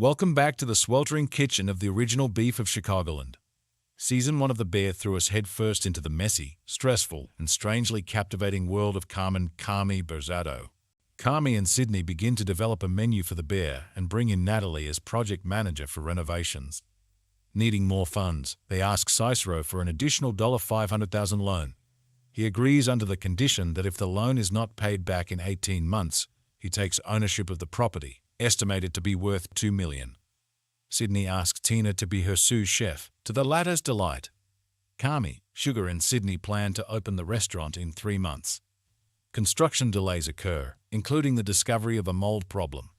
Welcome back to the sweltering kitchen of the original beef of Chicagoland. Season 1 of The Bear threw us headfirst into the messy, stressful, and strangely captivating world of Carmy Berzatto. Carmy and Sydney begin to develop a menu for The Bear and bring in Natalie as project manager for renovations. Needing more funds, they ask Cicero for an additional $500,000 loan. He agrees under the condition that if the loan is not paid back in 18 months, he takes ownership of the property, estimated to be worth $2 million. Sydney asks Tina to be her sous chef, to the latter's delight. Carmy, Sugar and Sydney plan to open the restaurant in 3 months. Construction delays occur, including the discovery of a mold problem.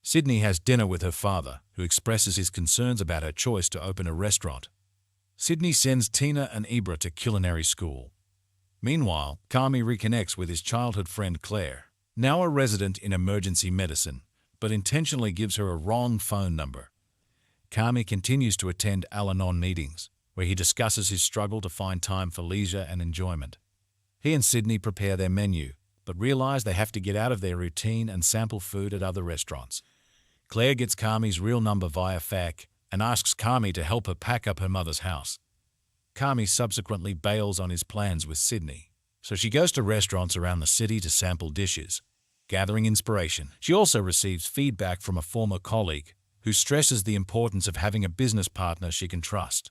Sydney has dinner with her father, who expresses his concerns about her choice to open a restaurant. Sydney sends Tina and Ibra to culinary school. Meanwhile, Carmy reconnects with his childhood friend Claire, now a resident in emergency medicine, but intentionally gives her a wrong phone number. Carmy continues to attend Al-Anon meetings, where he discusses his struggle to find time for leisure and enjoyment. He and Sydney prepare their menu, but realize they have to get out of their routine and sample food at other restaurants. Claire gets Carmy's real number via fax and asks Carmy to help her pack up her mother's house. Carmy subsequently bails on his plans with Sydney, so she goes to restaurants around the city to sample dishes. Gathering inspiration, she also receives feedback from a former colleague who stresses the importance of having a business partner she can trust.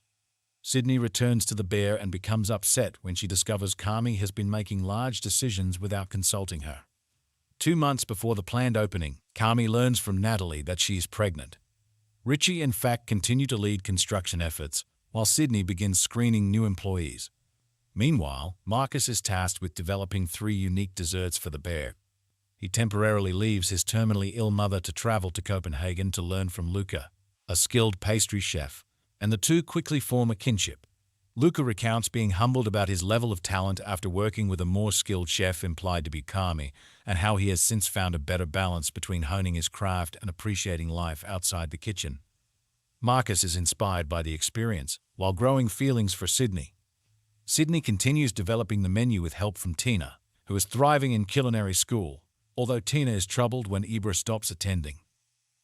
Sydney returns to The Bear and becomes upset when she discovers Carmy has been making large decisions without consulting her. 2 months before the planned opening, Carmy learns from Natalie that she is pregnant. Richie and Fact continue to lead construction efforts, while Sydney begins screening new employees. Meanwhile, Marcus is tasked with developing 3 unique desserts for The Bear. He temporarily leaves his terminally ill mother to travel to Copenhagen to learn from Luca, a skilled pastry chef, and the two quickly form a kinship. Luca recounts being humbled about his level of talent after working with a more skilled chef implied to be Carmy, and how he has since found a better balance between honing his craft and appreciating life outside the kitchen. Marcus is inspired by the experience, while growing feelings for Sydney. Sydney continues developing the menu with help from Tina, who is thriving in culinary school, although Tina is troubled when Ibra stops attending.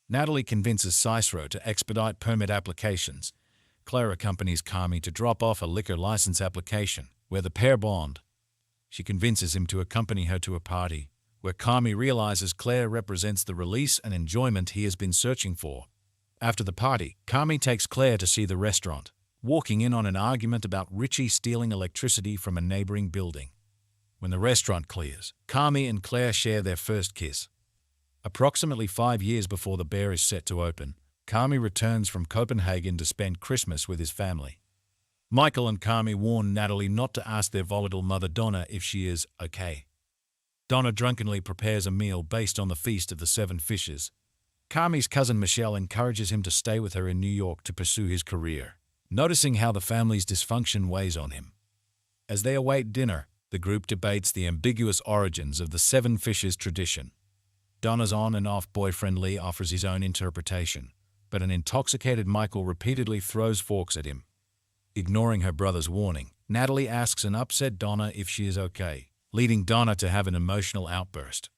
Natalie convinces Cicero to expedite permit applications. Claire accompanies Carmy to drop off a liquor license application, where the pair bond. She convinces him to accompany her to a party, where Carmy realizes Claire represents the release and enjoyment he has been searching for. After the party, Carmy takes Claire to see the restaurant, walking in on an argument about Richie stealing electricity from a neighboring building. When the restaurant clears, Carmy and Claire share their first kiss. Approximately 5 years before The Bear is set to open, Carmy returns from Copenhagen to spend Christmas with his family. Michael and Carmy warn Natalie not to ask their volatile mother Donna if she is okay. Donna drunkenly prepares a meal based on the Feast of the 7 Fishes. Carmy's cousin Michelle encourages him to stay with her in New York to pursue his career, noticing how the family's dysfunction weighs on him. As they await dinner, the group debates the ambiguous origins of the 7 Fishes tradition. Donna's on and off boyfriend Lee offers his own interpretation, but an intoxicated Michael repeatedly throws forks at him. Ignoring her brother's warning, Natalie asks an upset Donna if she is okay, leading Donna to have an emotional outburst.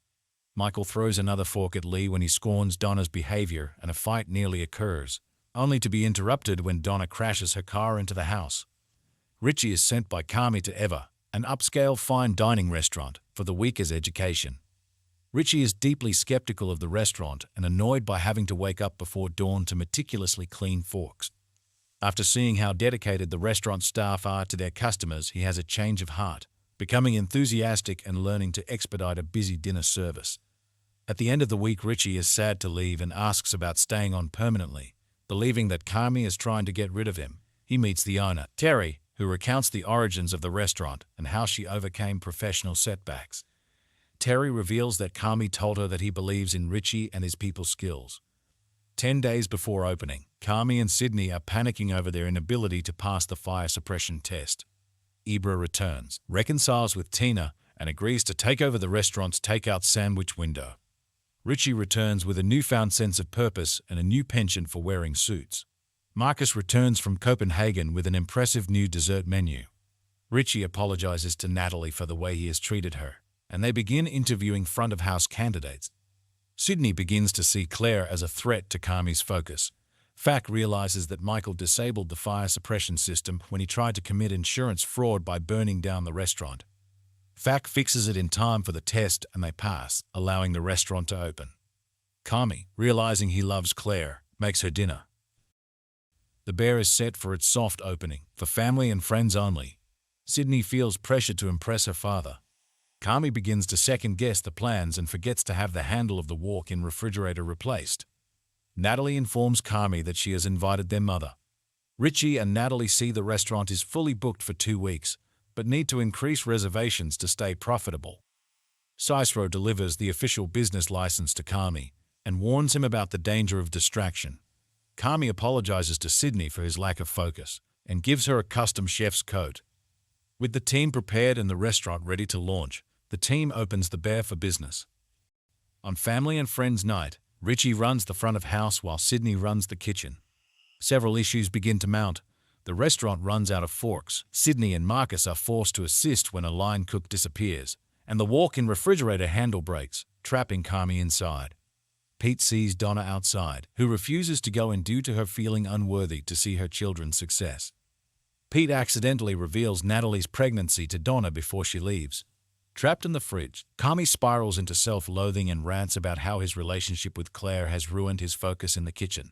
Michael throws another fork at Lee when he scorns Donna's behavior, and a fight nearly occurs, only to be interrupted when Donna crashes her car into the house. Richie is sent by Carmy to Eva, an upscale fine dining restaurant, for the week's education. Richie is deeply skeptical of the restaurant and annoyed by having to wake up before dawn to meticulously clean forks. After seeing how dedicated the restaurant staff are to their customers, he has a change of heart, becoming enthusiastic and learning to expedite a busy dinner service. At the end of the week, Richie is sad to leave and asks about staying on permanently. Believing that Carmy is trying to get rid of him, he meets the owner, Terry, who recounts the origins of the restaurant and how she overcame professional setbacks. Terry reveals that Carmy told her that he believes in Richie and his people's skills. 10 days before opening, Carmy and Sydney are panicking over their inability to pass the fire suppression test. Ibra returns, reconciles with Tina, and agrees to take over the restaurant's takeout sandwich window. Richie returns with a newfound sense of purpose and a new penchant for wearing suits. Marcus returns from Copenhagen with an impressive new dessert menu. Richie apologizes to Natalie for the way he has treated her, and they begin interviewing front-of-house candidates. Sydney begins to see Claire as a threat to Carmy's focus. Fac realizes that Michael disabled the fire suppression system when he tried to commit insurance fraud by burning down the restaurant. Fac fixes it in time for the test and they pass, allowing the restaurant to open. Carmy, realizing he loves Claire, makes her dinner. The bear is set for its soft opening, for family and friends only. Sydney feels pressure to impress her father. Carmy begins to second-guess the plans and forgets to have the handle of the walk-in refrigerator replaced. Natalie informs Carmy that she has invited their mother. Richie and Natalie see the restaurant is fully booked for 2 weeks, but need to increase reservations to stay profitable. Cicero delivers the official business license to Carmy and warns him about the danger of distraction. Carmy apologizes to Sydney for his lack of focus and gives her a custom chef's coat. With the team prepared and the restaurant ready to launch, the team opens the Bear for business. On Family and Friends night, Richie runs the front of house while Sydney runs the kitchen. Several issues begin to mount. The restaurant runs out of forks. Sydney and Marcus are forced to assist when a line cook disappears, and the walk-in refrigerator handle breaks, trapping Carmy inside. Pete sees Donna outside, who refuses to go in due to her feeling unworthy to see her children's success. Pete accidentally reveals Natalie's pregnancy to Donna before she leaves. Trapped in the fridge, Carmy spirals into self-loathing and rants about how his relationship with Claire has ruined his focus in the kitchen.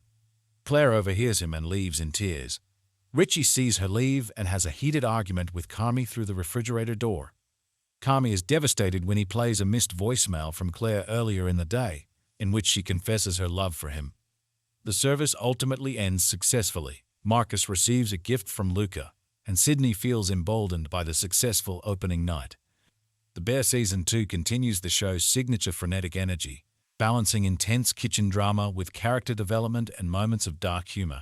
Claire overhears him and leaves in tears. Richie sees her leave and has a heated argument with Carmy through the refrigerator door. Carmy is devastated when he plays a missed voicemail from Claire earlier in the day, in which she confesses her love for him. The service ultimately ends successfully. Marcus receives a gift from Luca, and Sydney feels emboldened by the successful opening night. The Bear Season 2 continues the show's signature frenetic energy, balancing intense kitchen drama with character development and moments of dark humor.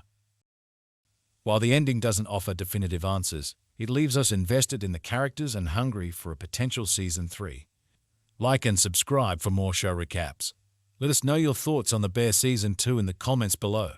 While the ending doesn't offer definitive answers, it leaves us invested in the characters and hungry for a potential Season 3. Like and subscribe for more show recaps. Let us know your thoughts on the Bear Season 2 in the comments below.